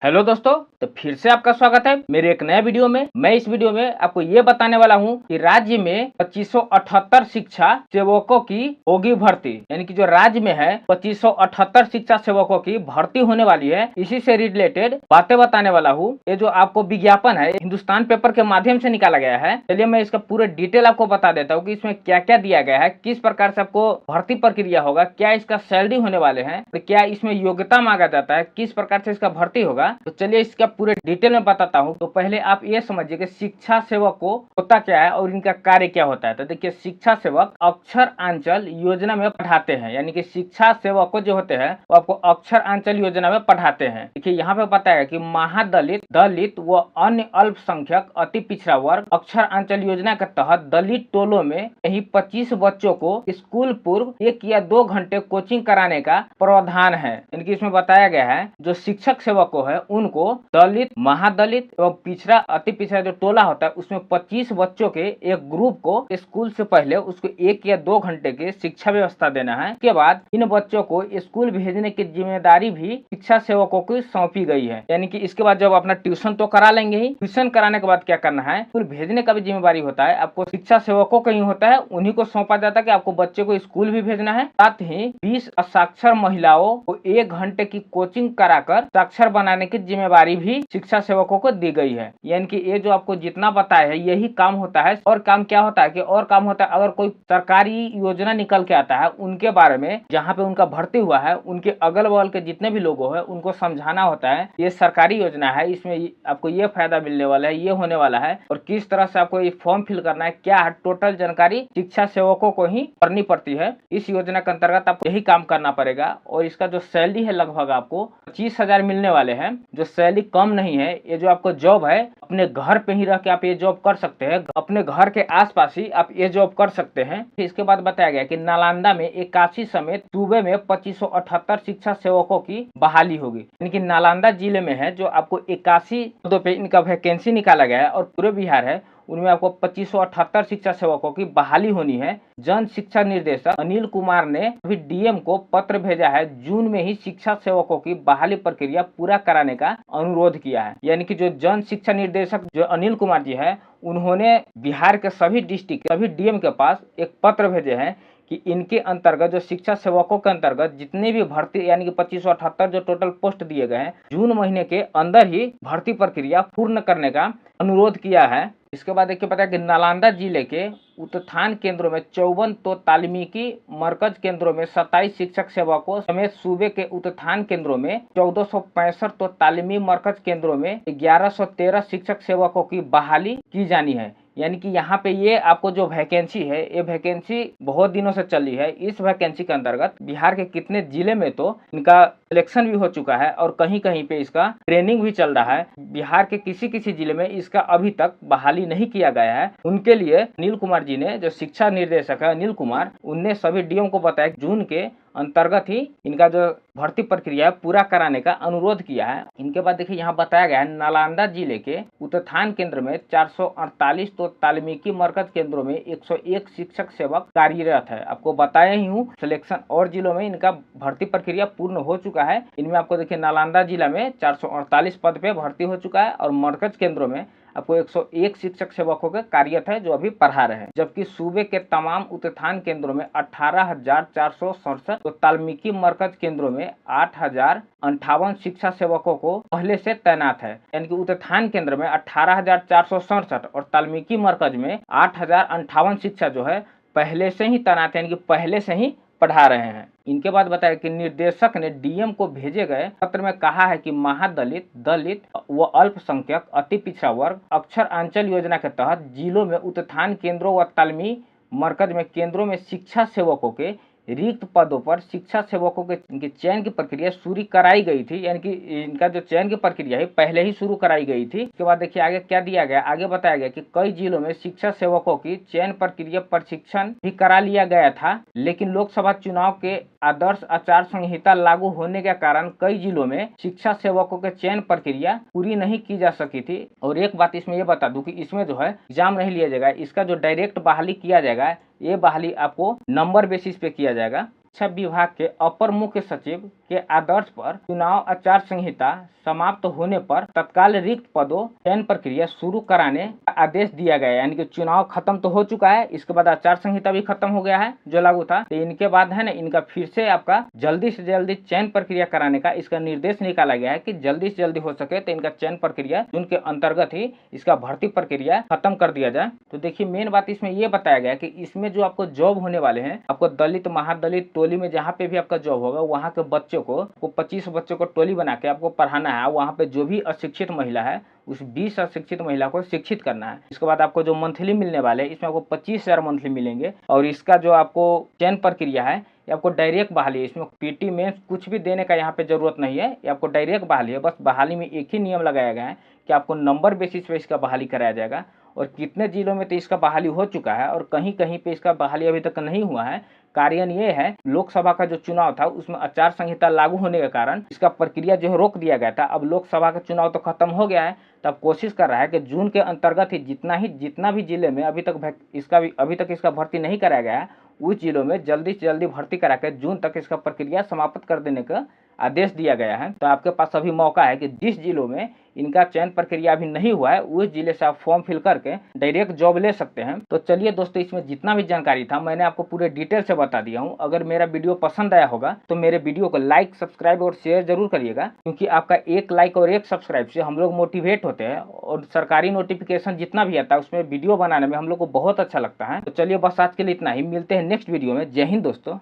Hello दोस्तों, तो फिर से आपका स्वागत है मेरे एक नए वीडियो में। मैं इस वीडियो में आपको ये बताने वाला हूँ कि राज्य में 2578 शिक्षा सेवकों की होगी भर्ती। यानी कि जो राज्य में है 2578 शिक्षा सेवकों की भर्ती होने वाली है, इसी से रिलेटेड बातें बताने वाला हूँ। ये जो आपको विज्ञापन है हिंदुस्तान पेपर के माध्यम से निकाला गया है। चलिए मैं इसका पूरे डिटेल आपको बता देता हूँ कि इसमें क्या क्या दिया गया है, किस प्रकार से आपको भर्ती प्रक्रिया होगा, क्या इसका सैलरी होने वाले हैं, क्या इसमें योग्यता मांगा जाता है, किस प्रकार से इसका भर्ती होगा। तो चलिए इसका पूरे डिटेल में बताता हूँ। तो पहले आप ये समझिए कि शिक्षा सेवक को होता क्या है और इनका कार्य क्या होता है। तो देखिए, शिक्षा सेवक अक्षर आंचल योजना में पढ़ाते हैं। यानी कि शिक्षा सेवक को जो होते हैं वो आपको अक्षर आंचल योजना में पढ़ाते हैं। देखिए यहाँ पे बताया कि महादलित, दलित व अन्य अल्पसंख्यक अति पिछड़ा वर्ग अक्षर आंचल योजना के तहत दलित टोलों में यही 25 बच्चों को स्कूल पूर्व 1 या 2 घंटे कोचिंग कराने का प्रावधान है। इनकी इसमें बताया गया है जो शिक्षक सेवकों है उनको दलित, महादलित एवं पिछड़ा, अति पिछड़ा जो टोला होता है उसमें 25 बच्चों के एक ग्रुप को स्कूल से पहले उसको 1 या 2 घंटे की शिक्षा व्यवस्था देना है। इसके बाद इन बच्चों को स्कूल भेजने की जिम्मेदारी भी शिक्षा सेवकों को सौंपी गई है। यानी कि इसके बाद जब अपना ट्यूशन तो करा लेंगे ही, ट्यूशन कराने के बाद क्या करना है, स्कूल भेजने का भी जिम्मेदारी होता है आपको शिक्षा सेवकों का ही होता है। उन्हीं को सौंपा जाता है कि आपको बच्चे को स्कूल भी भेजना है, साथ ही 20 असाक्षर महिलाओं को 1 घंटे की कोचिंग कराकर साक्षर बनाने की जिम्मेदारी भी शिक्षा सेवकों को दी गई है। यानी कि ये जो आपको जितना बताया है यही काम होता है। और काम क्या होता है कि और काम होता है, अगर कोई सरकारी योजना निकल के आता है उनके बारे में, जहाँ पे उनका भर्ती हुआ है उनके अगल बगल के जितने भी लोगों है उनको समझाना होता है ये सरकारी योजना है, इसमें आपको ये फायदा मिलने वाला है, ये होने वाला है और किस तरह से आपको ये फॉर्म फिल करना है, क्या है, टोटल जानकारी शिक्षा सेवकों को ही करनी पड़ती है। इस योजना के अंतर्गत आपको यही काम करना पड़ेगा। और इसका जो सैलरी है लगभग आपको 25,000 मिलने वाले हैं। जो सैलरी कम नहीं है। ये जो आपको जॉब है अपने घर पे ही रह के आप ये जॉब कर सकते हैं, अपने घर के आसपास ही आप ये जॉब कर सकते हैं। इसके बाद बताया गया कि नालंदा में 81 समेत सूबे में 2578 शिक्षा सेवकों की बहाली होगी। यानी कि नालंदा जिले में है जो आपको 81 पदों पे इनका वैकेंसी निकाला गया है और पूरे बिहार है उनमें आपको 2578 शिक्षा सेवकों की बहाली होनी है। जन शिक्षा निर्देशक अनिल कुमार ने अभी डीएम को पत्र भेजा है, जून में ही शिक्षा सेवकों की बहाली प्रक्रिया पूरा कराने का अनुरोध किया है। यानी कि जो जन शिक्षा निर्देशक जो अनिल कुमार जी है उन्होंने बिहार के सभी डिस्ट्रिक्ट, सभी डीएम के पास एक पत्र भेजे हैं कि इनके अंतर्गत जो शिक्षा सेवकों के अंतर्गत जितने भी भर्ती यानी कि 2578 जो टोटल पोस्ट दिए गए हैं, जून महीने के अंदर ही भर्ती प्रक्रिया पूर्ण करने का अनुरोध किया है। इसके बाद देखिए पता है कि नालंदा जिले के उत्थान केंद्रों में 54 तो तालीमी मरकज केंद्रों में 27 शिक्षक सेवकों समेत सूबे के उत्थान केंद्रों में 1465 तो तालीमी मरकज केंद्रों में 1113 शिक्षक सेवकों की बहाली की जानी है। यानी कि यहाँ पे ये आपको जो वैकेंसी है ये वैकेंसी बहुत दिनों से चली है। इस वैकेंसी के अंतर्गत बिहार के कितने जिले में तो इनका सिलेक्शन भी हो चुका है और कहीं कहीं पे इसका ट्रेनिंग भी चल रहा है। बिहार के किसी किसी जिले में इसका अभी तक बहाली नहीं किया गया है। उनके लिए अनिल कुमार जी ने, जो शिक्षा निर्देशक है अनिल कुमार, उनने सभी डीएम को बताया जून के अंतर्गत ही इनका जो भर्ती प्रक्रिया पूरा कराने का अनुरोध किया है। इनके बाद देखिए यहाँ बताया गया है नालंदा जिले के उत्थान केंद्र में 448 तो तालीमी मरकज केंद्रों में 101 शिक्षक सेवक कार्यरत है। आपको बताया ही हूँ सिलेक्शन और जिलों में इनका भर्ती प्रक्रिया पूर्ण हो चुका है। इनमें आपको देखिए नालंदा जिला में 448 पद पे भर्ती हो चुका है और मरकज केंद्रों में आपको 101 शिक्षक सेवकों के कार्यरत है जो अभी पढ़ा रहे हैं। जबकि सूबे के तमाम उत्थान केंद्रों में 18,467 तो ताल्मीकी मरकज केंद्रों में 8,058 शिक्षा सेवकों को पहले से तैनात है। यानी कि उत्थान केंद्र में 18,467 और ताल्मीकी मरकज में 8,058 शिक्षा जो है पहले से ही तैनात है, यानी कि पहले से ही पढ़ा रहे हैं। इनके बाद बताया कि निर्देशक ने डीएम को भेजे गए पत्र में कहा है कि महादलित, दलित व अल्पसंख्यक अति पिछड़ा वर्ग अक्षर आंचल योजना के तहत जिलों में उत्थान केंद्रों व तालीमी मरकज में केंद्रों में शिक्षा सेवकों के रिक्त पदों पर शिक्षा सेवकों के इनके चयन की प्रक्रिया शुरू कराई गई थी। यानी कि इनका जो चयन की प्रक्रिया है पहले ही शुरू कराई गई थी। इसके बाद देखिए आगे क्या दिया गया, आगे बताया गया कि कई जिलों में शिक्षा सेवकों की चयन प्रक्रिया प्रशिक्षण भी करा लिया गया था, लेकिन लोकसभा चुनाव के आदर्श आचार संहिता लागू होने के कारण कई जिलों में शिक्षा सेवकों के चयन प्रक्रिया पूरी नहीं की जा सकी थी। और एक बात इसमें ये बता दूं कि इसमें जो है एग्जाम नहीं लिया जाएगा, इसका जो डायरेक्ट बहाली किया जाएगा ये बहाली आपको नंबर बेसिस पे किया जाएगा। शिक्षा विभाग के अपर मुख्य सचिव के आदर्श पर चुनाव आचार संहिता समाप्त होने पर तत्काल रिक्त पदों चयन प्रक्रिया शुरू कराने का आदेश दिया गया। यानी कि चुनाव खत्म तो हो चुका है, इसके बाद आचार संहिता भी खत्म हो गया है जो लागू था, तो इनके बाद है ना इनका फिर से आपका जल्दी से जल्दी चयन प्रक्रिया कराने का इसका निर्देश निकाला गया है कि जल्दी से जल्दी हो सके तो इनका चयन प्रक्रिया जिनके अंतर्गत ही इसका भर्ती प्रक्रिया खत्म कर दिया जाए। तो देखिए मेन बात इसमें यह बताया गया कि इसमें जो आपको जॉब होने वाले हैं, आपको दलित महादलित टोली में जहाँ पे भी आपका जॉब होगा वहाँ के बच्चों को 25 बच्चों को टोली बना के आपको पढ़ाना है। वहाँ पे जो भी अशिक्षित महिला है उस 20 अशिक्षित महिला को शिक्षित करना है। इसके बाद आपको जो मंथली मिलने वाले इसमें आपको 25,000 मंथली मिलेंगे। और इसका जो आपको चयन प्रक्रिया है ये आपको डायरेक्ट बहाली है, इसमें पीटी मेंस कुछ भी देने का यहाँ पे जरूरत नहीं है, ये आपको डायरेक्ट बहाली है। बस बहाली में एक ही नियम लगाया गया है कि आपको नंबर बेसिस पे इसका बहाली कराया जाएगा। और कितने जिलों में तो इसका बहाली हो चुका है और कहीं कहीं पे इसका बहाली अभी तक नहीं हुआ है। कारण ये है लोकसभा का जो चुनाव था उसमें आचार संहिता लागू होने के कारण इसका प्रक्रिया जो है रोक दिया गया था। अब लोकसभा का चुनाव तो खत्म हो गया है, तब कोशिश कर रहा है कि जून के अंतर्गत ही जितना भी जिले में अभी तक इसका भर्ती नहीं कराया गया है उस जिलों में जल्दी से जल्दी भर्ती करा के जून तक इसका प्रक्रिया समाप्त कर देने का आदेश दिया गया है। तो आपके पास अभी मौका है कि जिस जिलों में इनका चयन प्रक्रिया अभी नहीं हुआ है उस जिले से आप फॉर्म फिल करके डायरेक्ट जॉब ले सकते हैं। तो चलिए दोस्तों, इसमें जितना भी जानकारी था मैंने आपको पूरे डिटेल से बता दिया हूँ। अगर मेरा वीडियो पसंद आया होगा तो मेरे वीडियो को लाइक, सब्सक्राइब और शेयर जरूर करिएगा, क्योंकि आपका एक लाइक और एक सब्सक्राइब से हम लोग मोटिवेट होते हैं और सरकारी नोटिफिकेशन जितना भी आता है उसमें वीडियो बनाने में हम लोग को बहुत अच्छा लगता है। तो चलिए बस आज के लिए इतना ही, मिलते हैं नेक्स्ट वीडियो में। जय हिंद दोस्तों।